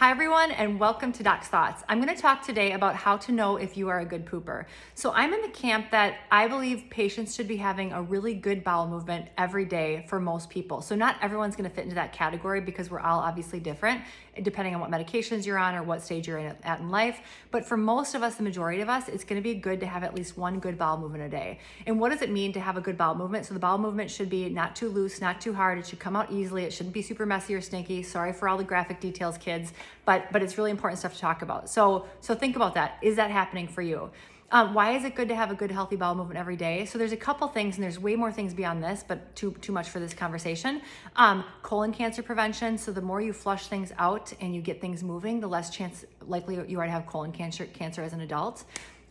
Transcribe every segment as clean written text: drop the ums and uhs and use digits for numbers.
Hi everyone, and welcome to Doc's Thoughts. I'm going to talk today about how to know if you are a good pooper. So I'm in the camp that I believe patients should be having a really good bowel movement every day for most people. So not everyone's going to fit into that category because we're all obviously different depending on what medications you're on or what stage you're at in life. But for most of us, the majority of us, it's going to be good to have at least one good bowel movement a day. And what does it mean to have a good bowel movement? So the bowel movement should be not too loose, not too hard. It should come out easily. It shouldn't be super messy or stinky. Sorry for all the graphic details, kids. But it's really important stuff to talk about. So think about that. Is that happening for you? Why is it good to have a good healthy bowel movement every day? So there's a couple things, and there's way more things beyond this, but too much for this conversation. Colon cancer prevention. So the more you flush things out and you get things moving, the less likely you are to have colon cancer as an adult.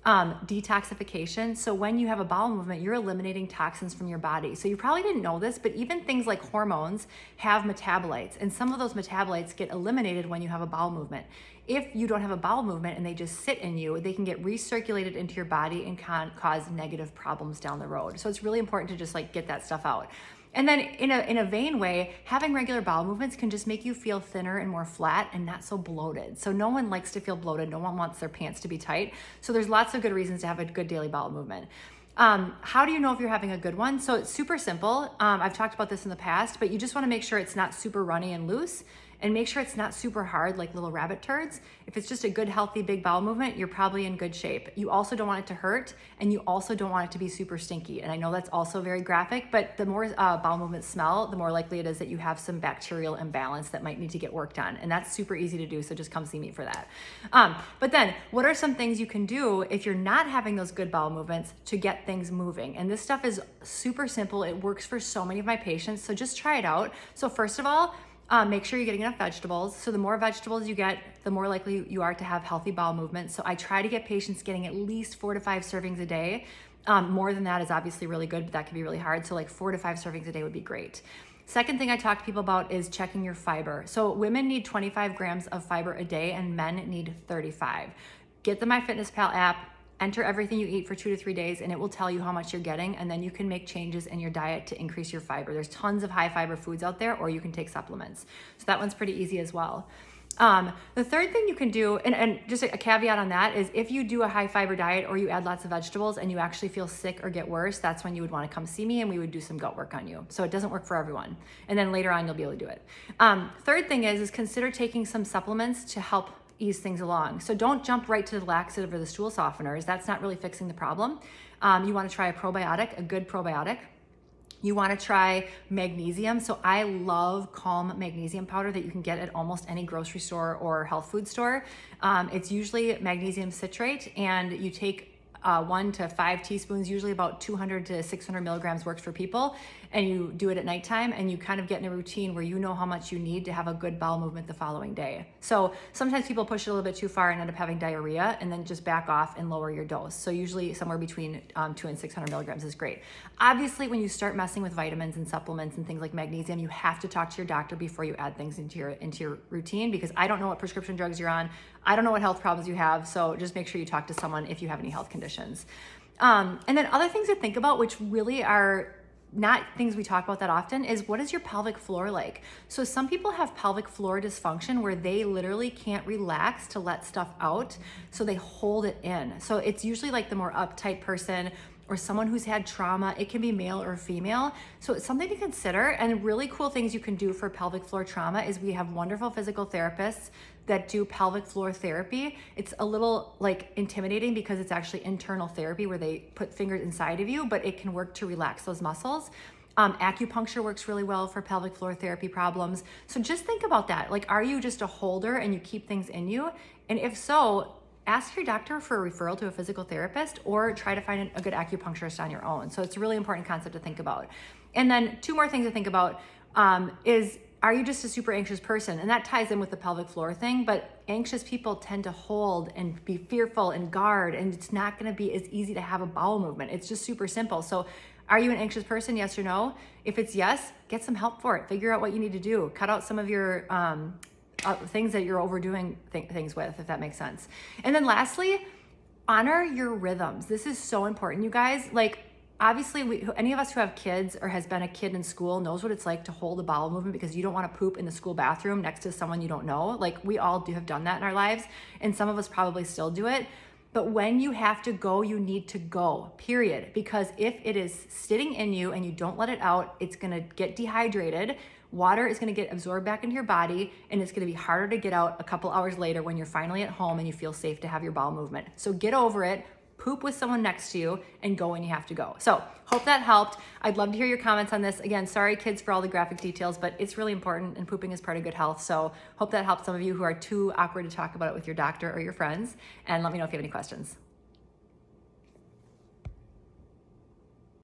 Detoxification. So when you have a bowel movement, you're eliminating toxins from your body. So you probably didn't know this, but even things like hormones have metabolites, and some of those metabolites get eliminated when you have a bowel movement. If you don't have a bowel movement and they just sit in you, they can get recirculated into your body and can cause negative problems down the road. So it's really important to just get that stuff out. And then in a vain way, having regular bowel movements can just make you feel thinner and more flat and not so bloated. So no one likes to feel bloated. No one wants their pants to be tight. So there's lots of good reasons to have a good daily bowel movement. How do you know if you're having a good one? So it's super simple. I've talked about this in the past, but you just want to make sure it's not super runny and loose, and make sure it's not super hard like little rabbit turds. If it's just a good, healthy, big bowel movement, you're probably in good shape. You also don't want it to hurt, and you also don't want it to be super stinky. And I know that's also very graphic, but the more bowel movements smell, the more likely it is that you have some bacterial imbalance that might need to get worked on. And that's super easy to do, so just come see me for that. But then, what are some things you can do if you're not having those good bowel movements to get things moving? And this stuff is super simple. It works for so many of my patients, so just try it out. So first of all, make sure you're getting enough vegetables. So the more vegetables you get, the more likely you are to have healthy bowel movement. So I try to get patients getting at least 4 to 5 servings a day. More than that is obviously really good, but that can be really hard. So 4 to 5 servings a day would be great. Second thing I talk to people about is checking your fiber. So women need 25 grams of fiber a day and men need 35. Get the MyFitnessPal app. Enter everything you eat for 2 to 3 days, and it will tell you how much you're getting, and then you can make changes in your diet to increase your fiber. There's tons of high fiber foods out there, or you can take supplements. So that one's pretty easy as well. The third thing you can do, and just a caveat on that, is if you do a high fiber diet or you add lots of vegetables and you actually feel sick or get worse, that's when you would want to come see me and we would do some gut work on you. So it doesn't work for everyone. And then later on, you'll be able to do it. Third thing is consider taking some supplements to help ease things along. So don't jump right to the laxative or the stool softeners. That's not really fixing the problem. You want to try a probiotic, a good probiotic. You want to try magnesium. So I love Calm magnesium powder that you can get at almost any grocery store or health food store. It's usually magnesium citrate, and you take 1 to 5 teaspoons, usually about 200 to 600 milligrams works for people, and you do it at nighttime, and you kind of get in a routine where you know how much you need to have a good bowel movement the following day. So sometimes people push it a little bit too far and end up having diarrhea, and then just back off and lower your dose. So usually somewhere between 2 and 600 milligrams is great. Obviously, when you start messing with vitamins and supplements and things like magnesium, you have to talk to your doctor before you add things into your routine, because I don't know what prescription drugs you're on. I don't know what health problems you have, so just make sure you talk to someone if you have any health conditions. And then other things to think about, which really are not things we talk about that often, is what is your pelvic floor like? So some people have pelvic floor dysfunction where they literally can't relax to let stuff out, so they hold it in. So it's usually the more uptight person or someone who's had trauma. It can be male or female. So it's something to consider. And really cool things you can do for pelvic floor trauma is we have wonderful physical therapists that do pelvic floor therapy. It's a little intimidating because it's actually internal therapy where they put fingers inside of you, but it can work to relax those muscles. Acupuncture works really well for pelvic floor therapy problems. So just think about that. Are you just a holder and you keep things in you? And if so, ask your doctor for a referral to a physical therapist, or try to find a good acupuncturist on your own. So it's a really important concept to think about. And then 2 more things to think about is, are you just a super anxious person? And that ties in with the pelvic floor thing, but anxious people tend to hold and be fearful and guard, and it's not gonna be as easy to have a bowel movement. It's just super simple. So are you an anxious person, yes or no? If it's yes, get some help for it. Figure out what you need to do. Cut out some of your things that you're overdoing things with, if that makes sense. And then lastly, honor your rhythms. This is so important, you guys. obviously any of us who have kids or has been a kid in school knows what it's like to hold a bowel movement because you don't want to poop in the school bathroom next to someone you don't know. Like we all do have done that in our lives, and some of us probably still do it. But when you have to go, you need to go, period. Because if it is sitting in you and you don't let it out, it's gonna get dehydrated. Water is gonna get absorbed back into your body, and it's gonna be harder to get out a couple hours later when you're finally at home and you feel safe to have your bowel movement. So get over it, poop with someone next to you, and go when you have to go. So hope that helped. I'd love to hear your comments on this. Again, sorry kids for all the graphic details, but it's really important, and pooping is part of good health. So hope that helps some of you who are too awkward to talk about it with your doctor or your friends, and let me know if you have any questions.